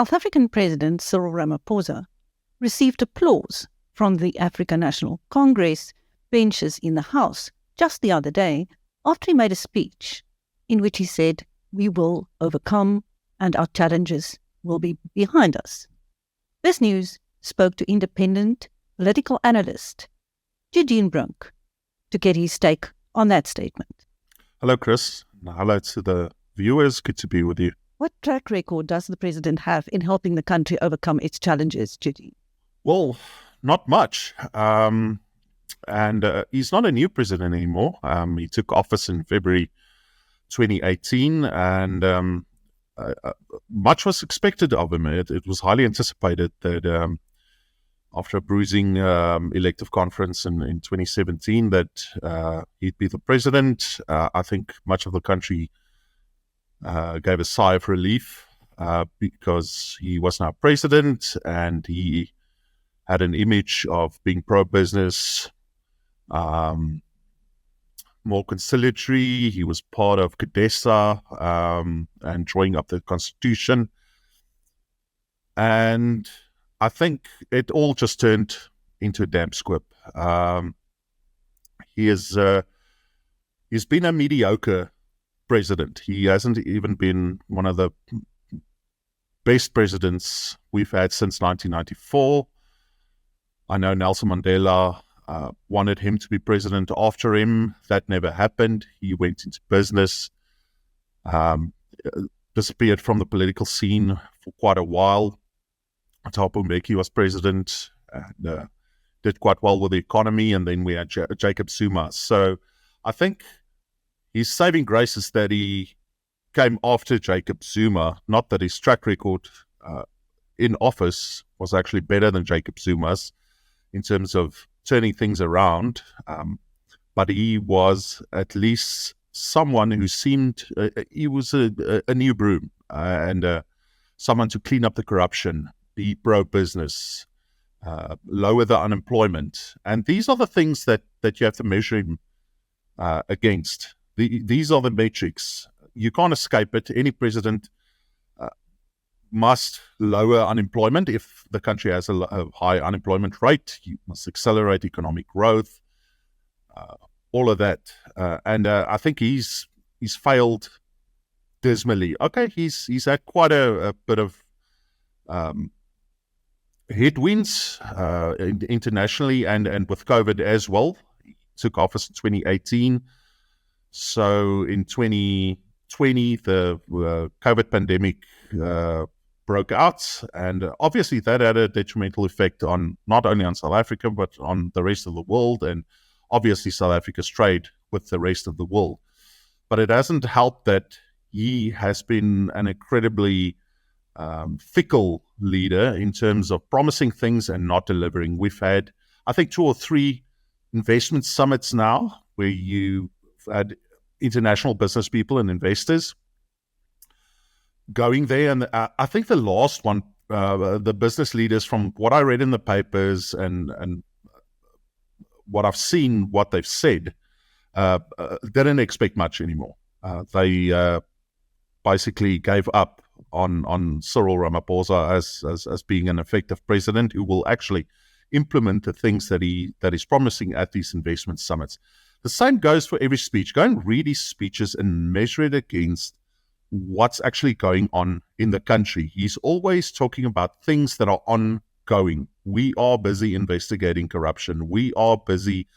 South African President Cyril Ramaphosa received applause from the African National Congress benches in the House just the other day after he made a speech in which he said, "We will overcome and our challenges will be behind us." This news spoke to independent political analyst Eugene Brink to get his take on that statement. Hello, Chris. Hello to the viewers. Good to be with you. What track record does the president have in helping the country overcome its challenges, Judy? Well, not much. And he's not a new president anymore. He took office in February 2018, and much was expected of him. It was highly anticipated that after a bruising elective conference in 2017 that he'd be the president. I think much of the country gave a sigh of relief because he was now president and he had an image of being pro-business, more conciliatory. He was part of CODESA and drawing up the constitution. And I think it all just turned into a damp squib. He's been a mediocre president. He hasn't even been one of the best presidents we've had since 1994. I know Nelson Mandela wanted him to be president after him. That never happened. He went into business, disappeared from the political scene for quite a while. Thabo Mbeki was president and did quite well with the economy, and then we had Jacob Zuma. So I think his saving grace is that he came after Jacob Zuma, not that his track record in office was actually better than Jacob Zuma's in terms of turning things around, but he was at least someone who seemed, he was a new broom and someone to clean up the corruption, be pro-business, lower the unemployment. And these are the things that you have to measure him against. These are the metrics. You can't escape it. Any president must lower unemployment. If the country has a high unemployment rate, you must accelerate economic growth, all of that. And I think he's failed dismally. Okay, he's had quite a bit of headwinds internationally and with COVID as well. He took office in 2018. So in 2020, the COVID pandemic broke out, and obviously that had a detrimental effect on not only on South Africa but on the rest of the world, and obviously South Africa's trade with the rest of the world. But it hasn't helped that he has been an incredibly fickle leader in terms of promising things and not delivering. We've had, I think, 2 or 3 investment summits now where you had international business people and investors going there. And I think the last one, the business leaders, from what I read in the papers and what I've seen, what they've said, didn't expect much anymore. They basically gave up on Cyril Ramaphosa as being an effective president who will actually implement the things that he's promising at these investment summits. The same goes for every speech. Go and read his speeches and measure it against what's actually going on in the country. He's always talking about things that are ongoing. We are busy investigating corruption. We are busy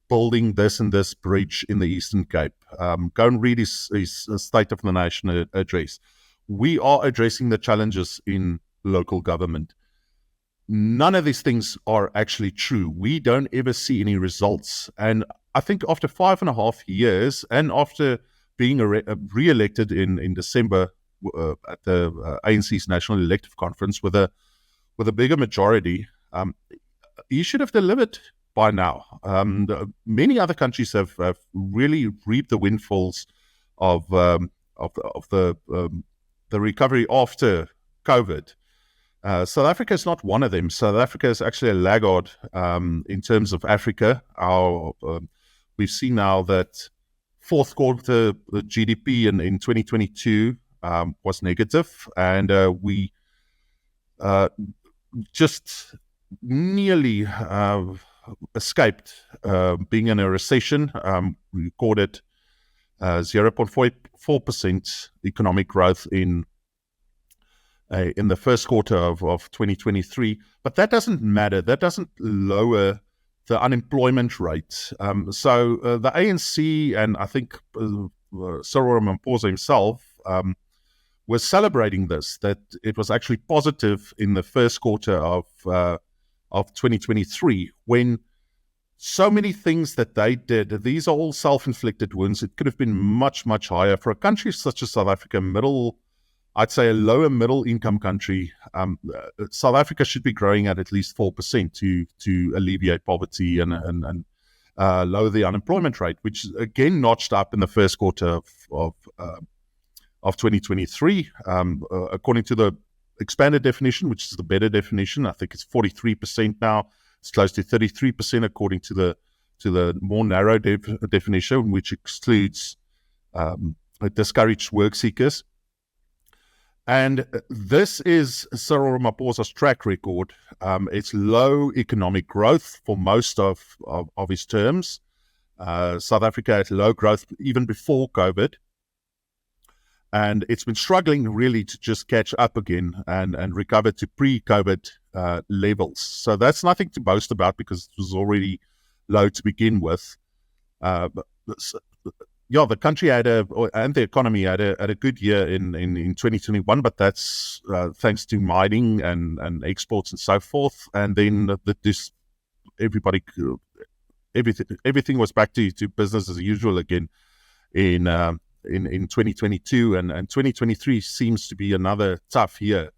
building this and this bridge in the Eastern Cape. Go and read his State of the Nation address. We are addressing the challenges in local government. None of these things are actually true. We don't ever see any results. And I think after 5.5 years, and after being re-elected in December at the ANC's National Elective Conference with a bigger majority, he should have delivered by now. Many other countries have really reaped the windfalls of the recovery after COVID. South Africa is not one of them. South Africa is actually a laggard in terms of Africa. We've seen now that fourth quarter, the GDP in 2022 was negative, and we just nearly escaped being in a recession. We recorded 0.4% economic growth in the first quarter of 2023. But that doesn't matter. That doesn't lower the unemployment rate. So the ANC and I think Cyril Ramaphosa himself was celebrating this, that it was actually positive in the first quarter of 2023, when so many things that they did, these are all self-inflicted wounds. It could have been much, much higher. For a country such as South Africa, I'd say a lower middle income country, South Africa should be growing at least 4% to alleviate poverty and lower the unemployment rate, which again notched up in the first quarter of 2023. According to the expanded definition, which is the better definition, I think it's 43% now. It's close to 33% according to the more narrow definition, which excludes discouraged work seekers. And this is Cyril Ramaphosa's track record. It's low economic growth for most of his terms. South Africa had low growth even before COVID. And it's been struggling really to just catch up again and recover to pre-COVID levels. So that's nothing to boast about because it was already low to begin with. The country and the economy had a good year in 2021, but that's thanks to mining and exports and so forth. And then everything was back to business as usual again in 2022, and 2023 seems to be another tough year.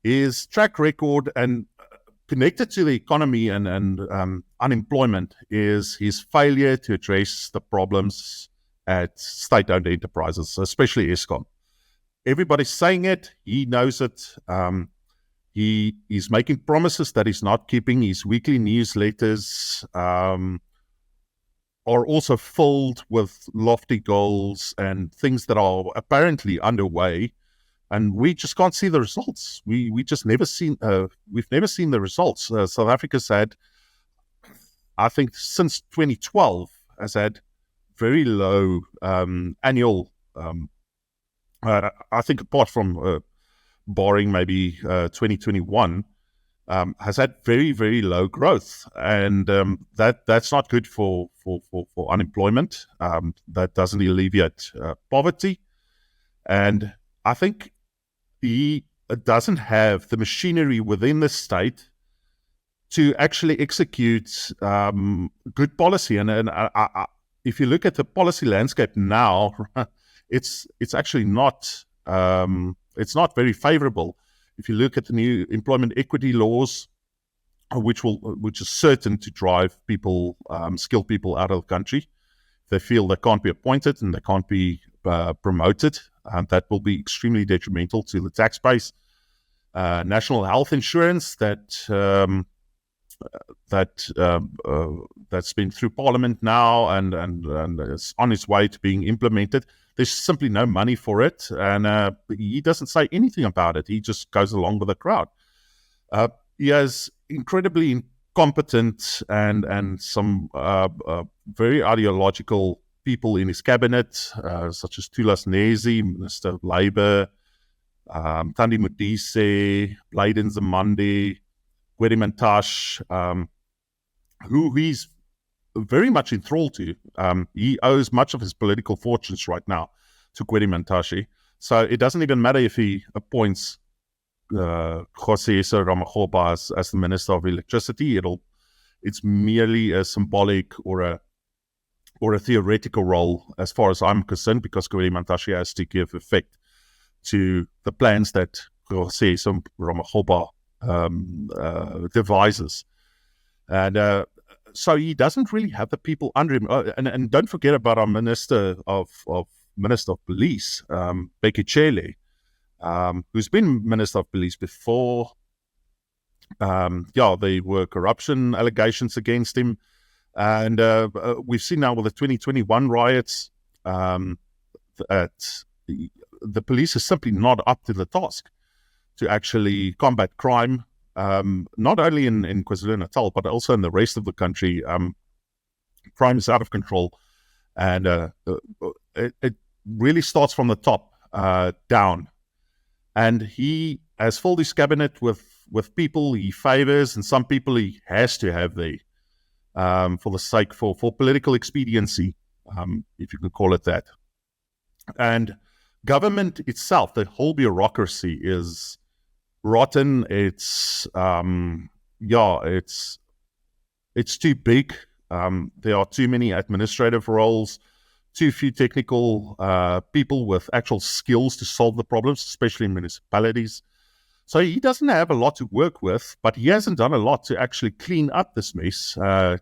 His track record and connected to the economy and unemployment is his failure to address the problems at state-owned enterprises, especially Eskom. Everybody's saying it. He knows it. He's making promises that he's not keeping. His weekly newsletters are also filled with lofty goals and things that are apparently underway, and we just can't see the results. We've never seen the results. South Africa's had, I think, since 2012, has had very low annual. I think apart from barring maybe 2021. Has had very, very low growth, and that's not good for unemployment. That doesn't alleviate poverty, and I think he doesn't have the machinery within the state to actually execute good policy. And if you look at the policy landscape now, it's actually not very favorable. If you look at the new employment equity laws, which is certain to drive people, skilled people out of the country, they feel they can't be appointed and they can't be promoted, that will be extremely detrimental to the tax base. National health insurance that's been through Parliament now and is on its way to being implemented. There's simply no money for it, and he doesn't say anything about it. He just goes along with the crowd. He has incredibly incompetent and some very ideological people in his cabinet, such as Thulas Nezi, Minister of Labour, Thandi Modise, Blyden Zamande, Gwede Mantashe, who he's very much enthralled to. He owes much of his political fortunes right now to Gwede Mantashe. So it doesn't even matter if he appoints Jose Ramaphosa as the Minister of Electricity. It's merely a symbolic or a theoretical role as far as I'm concerned, because Gwede Mantashe has to give effect to the plans that Jose Ramaphosa devises. And so he doesn't really have the people under him. And don't forget about our Minister of Police, Bheki Cele, who's been Minister of Police before. There were corruption allegations against him. And we've seen now with the 2021 riots that the police is simply not up to the task. to actually combat crime, not only in KwaZulu-Natal, but also in the rest of the country. Crime is out of control, and it really starts from the top down. And he has filled his cabinet with people he favours, and some people he has to have there for the sake for political expediency, if you can call it that. And government itself, the whole bureaucracy, is rotten. It's it's too big. There are too many administrative roles, too few technical people with actual skills to solve the problems, especially in municipalities. So he doesn't have a lot to work with, but he hasn't done a lot to actually clean up this mess,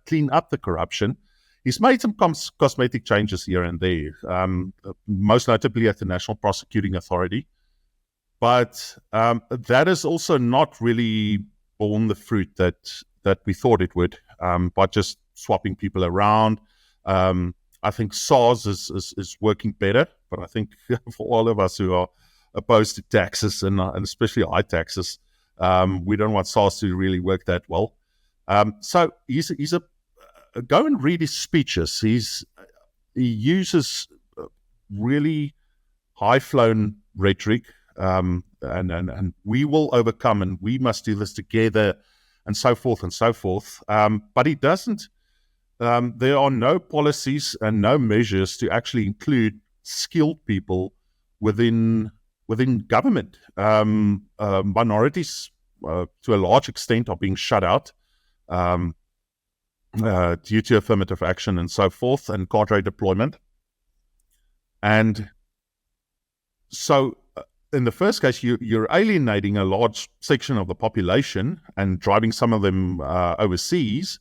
clean up the corruption. He's made some cosmetic changes here and there, most notably at the National Prosecuting Authority. But that has also not really borne the fruit that we thought it would, by just swapping people around. I think SARS is working better, but I think for all of us who are opposed to taxes and especially high taxes, we don't want SARS to really work that well. So he's a go and read his speeches. He uses really high-flown rhetoric, and we will overcome, and we must do this together, and so forth and so forth. But he doesn't. There are no policies and no measures to actually include skilled people within government. Minorities, to a large extent, are being shut out due to affirmative action and so forth, and cadre deployment. And so, in the first case, you're alienating a large section of the population and driving some of them overseas.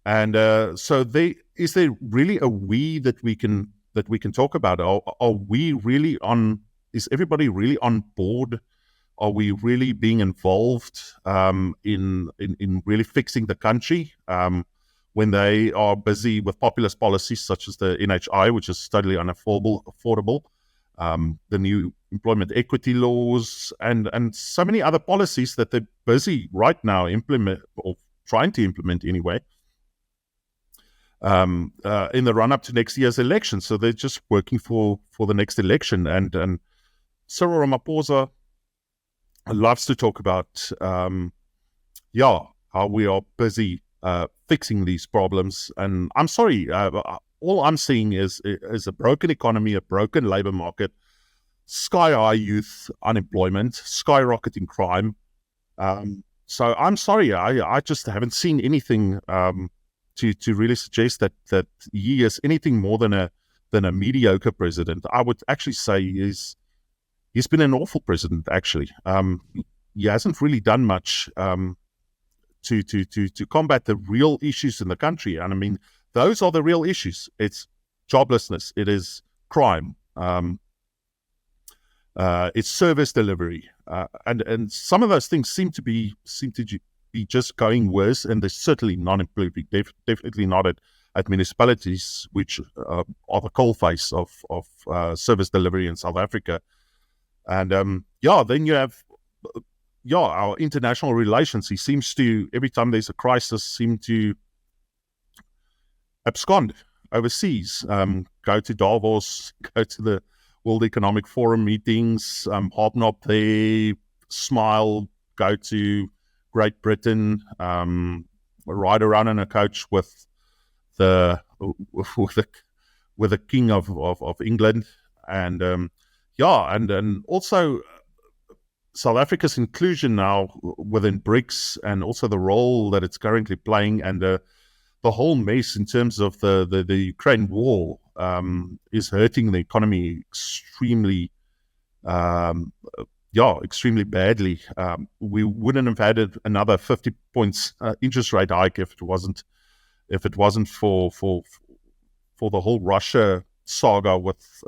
And so, is there really a we that we can talk about? Are we really on? Is everybody really on board? Are we really being involved in really fixing the country when they are busy with populist policies such as the NHI, which is totally unaffordable, the new employment equity laws, and so many other policies that they're busy right now implement, or trying to implement anyway, in the run-up to next year's election. So they're just working for the next election. And Cyril Ramaphosa loves to talk about, how we are busy fixing these problems. And I'm sorry, all I'm seeing is a broken economy, a broken labor market, sky-high youth unemployment, skyrocketing crime. So I'm sorry, I just haven't seen anything to really suggest that he is anything more than a mediocre president. I would actually say he's been an awful president, actually. He hasn't really done much to combat the real issues in the country. And I mean, those are the real issues. It's joblessness. It is crime. It's service delivery. And some of those things seem to be just going worse, and they're certainly not improving. Definitely not at municipalities, which are the coalface of service delivery in South Africa. And then you have our international relations. He seems to, every time there's a crisis, seem to abscond overseas, go to Davos, go to the World Economic Forum meetings, hobnob there, smile, go to Great Britain, ride around in a coach with the King of England, and and also South Africa's inclusion now within BRICS, and also the role that it's currently playing, and the whole mess in terms of the Ukraine war is hurting the economy extremely extremely badly. We wouldn't have had another 50 points interest rate hike if it wasn't for the whole Russia saga with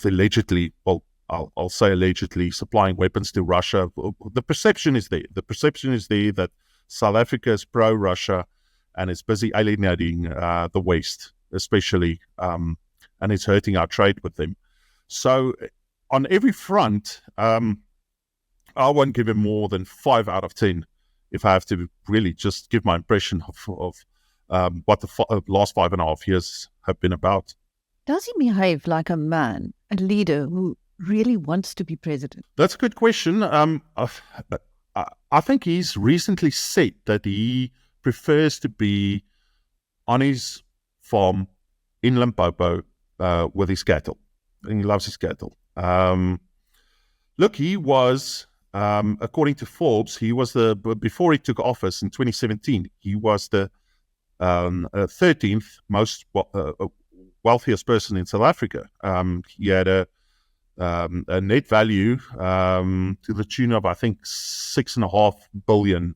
allegedly, well, I'll say allegedly, supplying weapons to Russia. The perception is there. The perception is there that South Africa is pro-Russia and is busy alienating the West, especially, and it's hurting our trade with them. So on every front, I won't give him more than 5 out of 10 if I have to really just give my impression of what the last 5.5 years have been about. Does he behave like a man, a leader who really wants to be president? That's a good question. I think he's recently said that he prefers to be on his farm in Limpopo with his cattle. And he loves his cattle. Look, he was, according to Forbes, before he took office in 2017, he was the 13th most wealthiest person in South Africa. He had a net value to the tune of, I think, $6.5 billion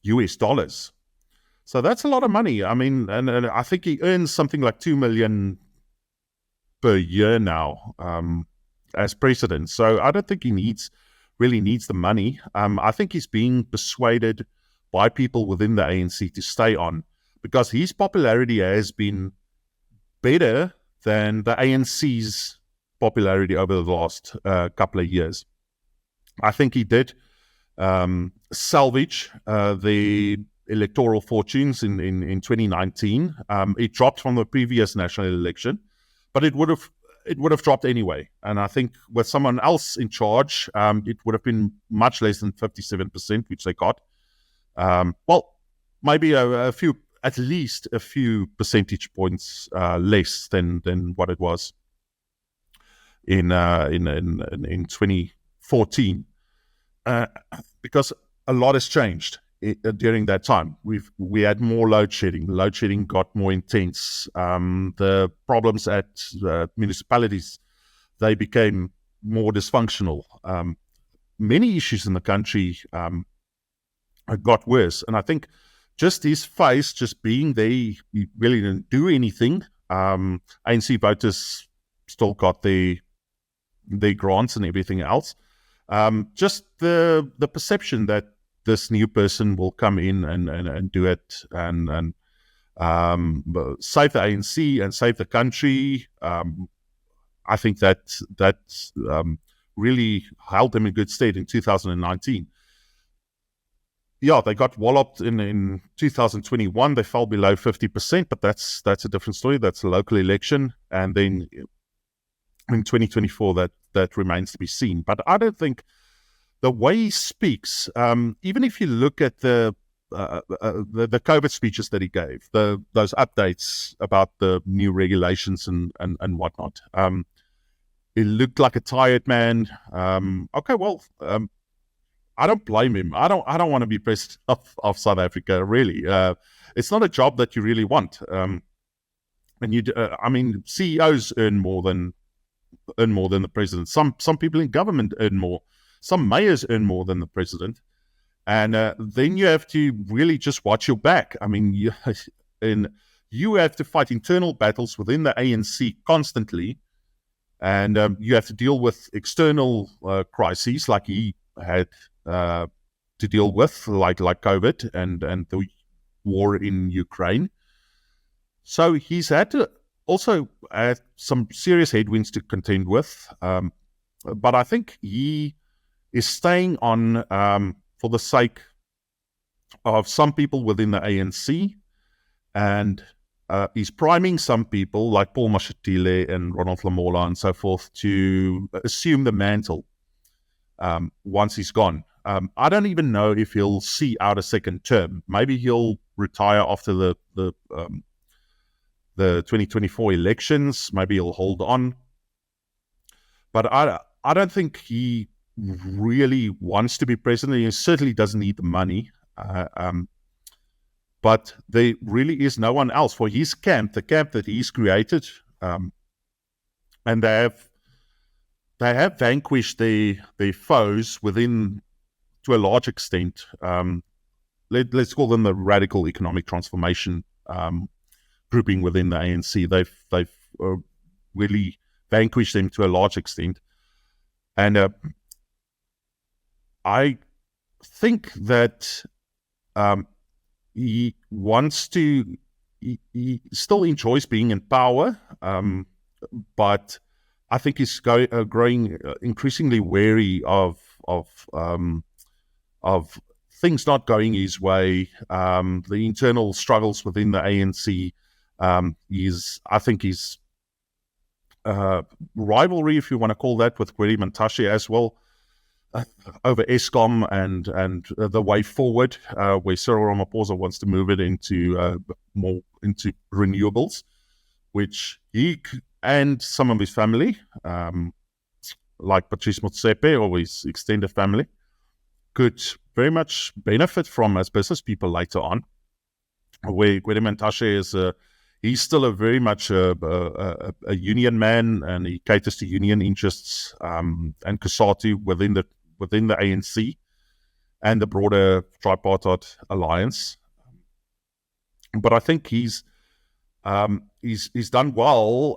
US dollars. So that's a lot of money. I mean, and I think he earns something like $2 million per year now as president. So I don't think he really needs the money. I think he's being persuaded by people within the ANC to stay on because his popularity has been better than the ANC's popularity over the last couple of years. I think he did salvage the electoral fortunes in 2019. It dropped from the previous national election, but it would have dropped anyway. And I think with someone else in charge, it would have been much less than 57%, which they got. Well, maybe at least a few percentage points less than what it was in 2014, because a lot has changed during that time. We had more load shedding. Load shedding got more intense. The problems at municipalities, they became more dysfunctional. Many issues in the country got worse, and I think just his face, just being there, he really didn't do anything. ANC voters still got their grants and everything else. Just the perception that this new person will come in and do it and save the ANC and save the country. I think that really held them in good stead in 2019. Yeah, they got walloped in 2021. They fell below 50%, but that's a different story. That's a local election, and then in 2024, that remains to be seen. But I don't think the way he speaks, even if you look at the COVID speeches that he gave, those updates about the new regulations and whatnot, he looked like a tired man. Okay, well. I don't blame him. I don't want to be president of South Africa. Really, it's not a job that you really want. And I mean, CEOs earn more than the president. Some people in government earn more. Some mayors earn more than the president. And then you have to really just watch your back. I mean, you have to fight internal battles within the ANC constantly, and you have to deal with external crises like he had to deal with, like COVID and the war in Ukraine. So he's had to also have some serious headwinds to contend with. But I think he is staying on for the sake of some people within the ANC, and he's priming some people like Paul Mashatile and Ronald Lamola and so forth to assume the mantle once he's gone. I don't even know if he'll see out a second term. Maybe he'll retire after the 2024 elections. Maybe he'll hold on. But I don't think he really wants to be president. He certainly doesn't need the money. But there really is no one else for his camp, the camp that he's created. And they have vanquished their foes within, to a large extent. Let's call them the radical economic transformation grouping within the ANC. They've really vanquished them to a large extent, and I think that he wants to. He still enjoys being in power, but I think he's growing increasingly wary of things not going his way, the internal struggles within the ANC. I think his rivalry, if you want to call that, with Gwede Mantashe as well, over Eskom and the way forward, where Cyril Ramaphosa wants to move it into more into renewables, which he and some of his family, like Patrice Motsepe or his extended family, could very much benefit from as business people later on. Where Gwede Mantashe he's still very much a union man, and he caters to union interests and COSATU within the ANC and the broader tripartite alliance. But I think he's done well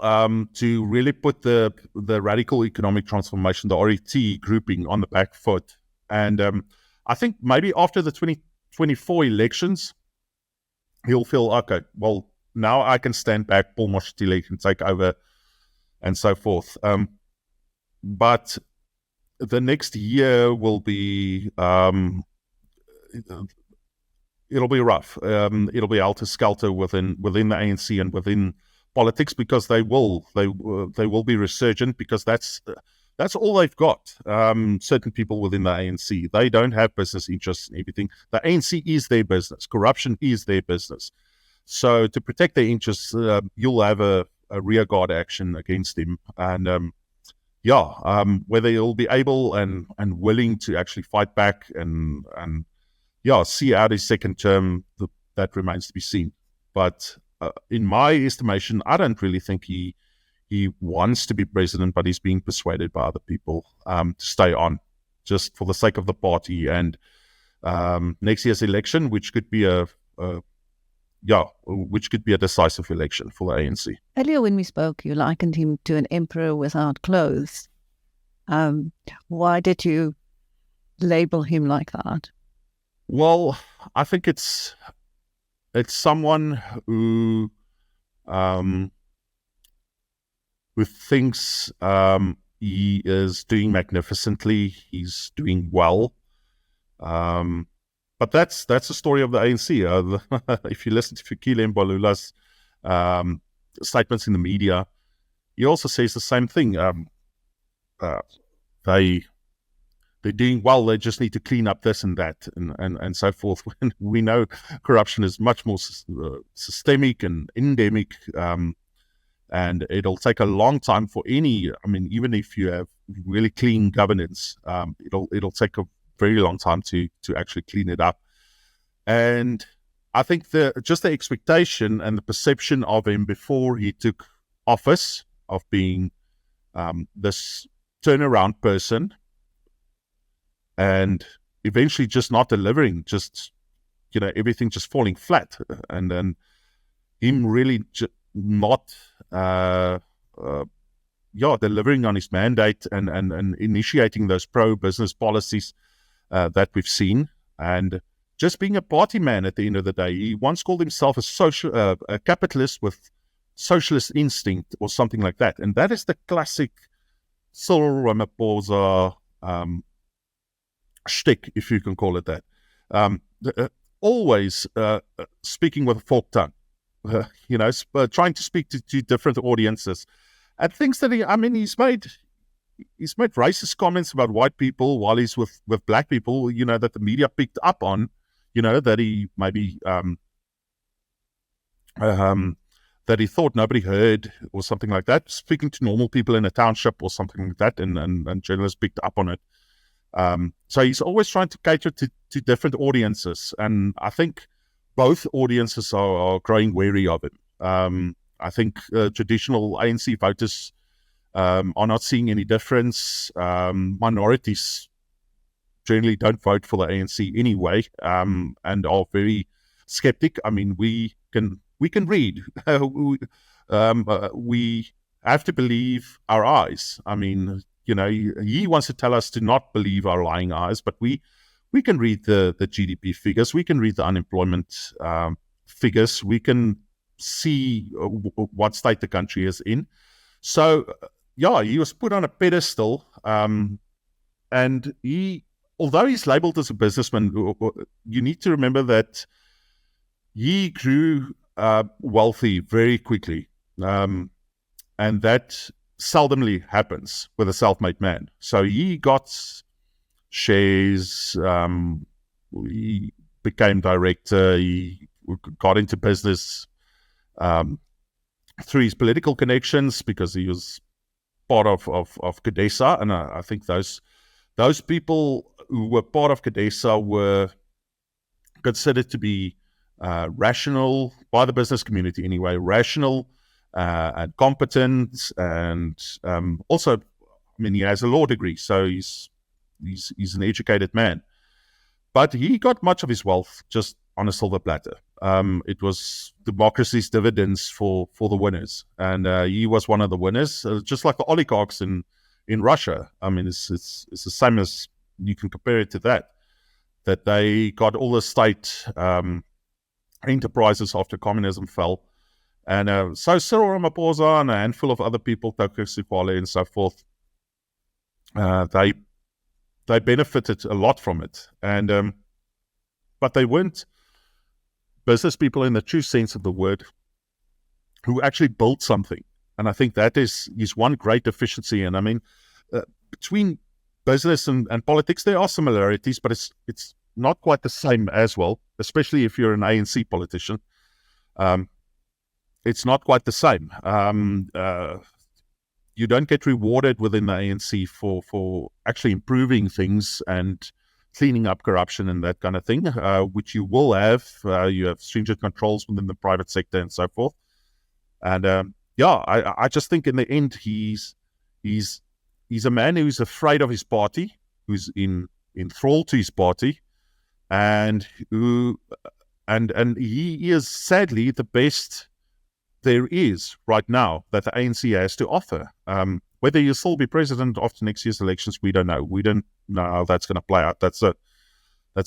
to really put the radical economic transformation, the RET grouping, on the back foot. And I think maybe after the 2024 elections, he'll feel, okay, well, now I can stand back, Paul Moshatile can take over, and so forth. But the next year will be, it'll be rough. It'll be helter-skelter within the ANC and within politics, because they will be resurgent, because that's all they've got. Certain people within the ANC, they don't have business interests in everything. The ANC is their business. Corruption is their business. So to protect their interests, you'll have a rearguard action against them. And whether you'll be able and willing to actually fight back and see out his second term, that remains to be seen. But in my estimation, I don't really think he wants to be president, but he's being persuaded by other people to stay on, just for the sake of the party. And next year's election, which could be a decisive election for the ANC. Earlier when we spoke, you likened him to an emperor without clothes. Why did you label him like that? Well, I think it's someone who thinks he is doing magnificently. He's doing well. But that's the story of the ANC. If you listen to Fikile Mbalula's statements in the media, he also says the same thing. They're doing well. They just need to clean up this and that, and so forth. When we know corruption is much more systemic and endemic, and it'll take a long time for any. I mean, even if you have really clean governance, it'll take a very long time to actually clean it up. And I think the expectation and the perception of him before he took office of being this turnaround person, and eventually just not delivering, just everything just falling flat, and then him really not delivering on his mandate and initiating those pro-business policies that we've seen, and just being a party man at the end of the day. He once called himself a capitalist with socialist instinct or something like that, and that is the classic Cyril Ramaphosa shtick, if you can call it that. Always speaking with a forked tongue, trying to speak to different audiences, and things that he's made racist comments about white people while he's with black people, that the media picked up on, that he maybe that he thought nobody heard or something like that, speaking to normal people in a township or something like that, and journalists picked up on it. So he's always trying to cater to different audiences, and I think both audiences are growing wary of him. I think traditional ANC voters are not seeing any difference. Minorities generally don't vote for the ANC anyway, and are very skeptic. I mean, we can read. We have to believe our eyes. I mean, he wants to tell us to not believe our lying eyes, but we can read the GDP figures. We can read the unemployment figures. We can see what state the country is in. So, he was put on a pedestal, and although he's labeled as a businessman, you need to remember that he grew wealthy very quickly, and that seldomly happens with a self-made man. So he got shares, he became director, he got into business through his political connections because he was part of CODESA, and I think those people who were part of CODESA were considered to be rational by the business community anyway, rational and competent, and also, I mean, he has a law degree, so he's an educated man. But he got much of his wealth just on a silver platter. It was democracy's dividends for the winners, and he was one of the winners, just like the oligarchs in Russia. I mean, it's the same as, you can compare it to that they got all the state enterprises after communism fell. And so Cyril Ramaphosa and a handful of other people, Toko Sikwale and so forth, they benefited a lot from it. And but they weren't business people in the true sense of the word who actually built something. And I think that is one great deficiency. And I mean, between business and politics, there are similarities, but it's not quite the same as well, especially if you're an ANC politician. It's not quite the same. You don't get rewarded within the ANC for actually improving things and cleaning up corruption and that kind of thing, which you will have. You have stringent controls within the private sector and so forth. And I just think in the end, he's a man who's afraid of his party, who's enthralled to his party, and he is sadly the best there is right now that the ANC has to offer. Whether he'll still be president after next year's elections, we don't know. We don't know how that's going to play out. That's a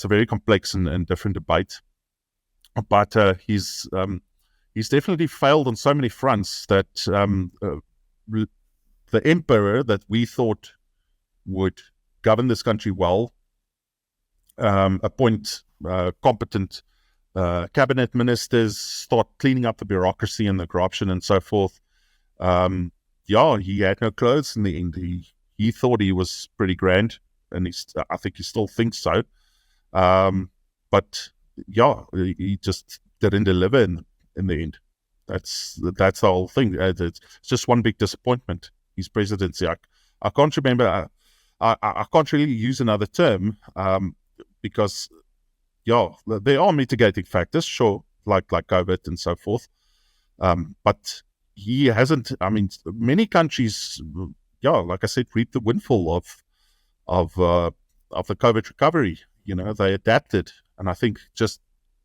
very complex and different debate. But he's definitely failed on so many fronts that the emperor that we thought would govern this country well, appoint competent cabinet ministers, start cleaning up the bureaucracy and the corruption and so forth. He had no clothes in the end. He thought he was pretty grand, and I think he still thinks so. But he just didn't deliver in the end. That's the whole thing. It's just one big disappointment, his presidency. I can't remember. I can't really use another term because there are mitigating factors, sure, like COVID and so forth. But he hasn't. I mean, many countries, like I said, reaped the windfall of the COVID recovery. They adapted, and I think just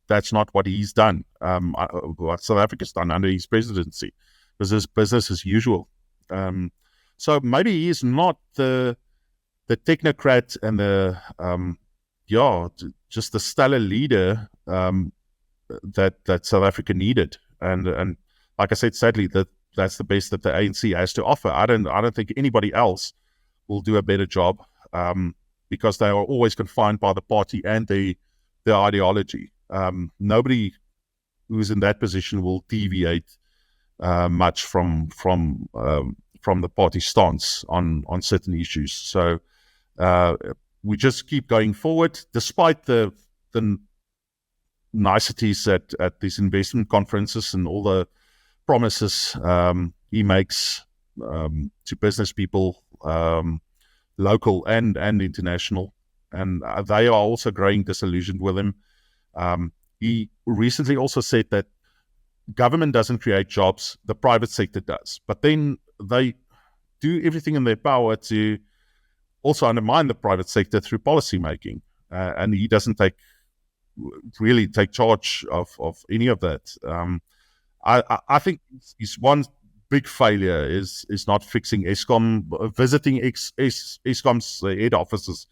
that's not what he's done. What South Africa's done under his presidency, because it's business as usual. So maybe he is not the technocrat and the just the stellar leader that South Africa needed. And like I said, sadly, that's the best that the ANC has to offer. I don't think anybody else will do a better job because they are always confined by the party and their ideology. Nobody who's in that position will deviate much from the party stance on certain issues. So we just keep going forward, despite the niceties at these investment conferences and all the promises he makes to business people, local and international. And they are also growing disillusioned with him. He recently also said that government doesn't create jobs, the private sector does. But then they do everything in their power to also undermine the private sector through policy making. And he doesn't really take charge of any of that. I think his one big failure is not fixing Eskom. Visiting Eskom's head offices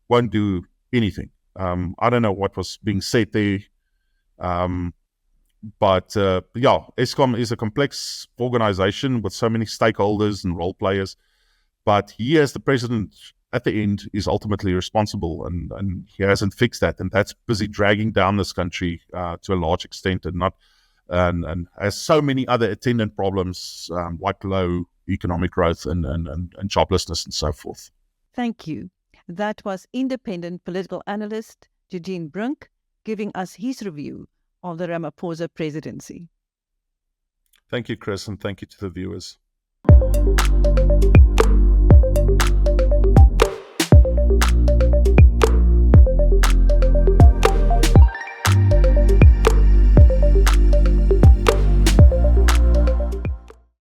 won't do anything. I don't know what was being said there. But Eskom is a complex organization with so many stakeholders and role players. But he, as the president, at the end, is ultimately responsible, and he hasn't fixed that, and that's busy dragging down this country to a large extent, and has so many other attendant problems like low economic growth and joblessness and so forth. Thank you. That was independent political analyst Eugene Brink giving us his review of the Ramaphosa presidency. Thank you, Chris, and thank you to the viewers.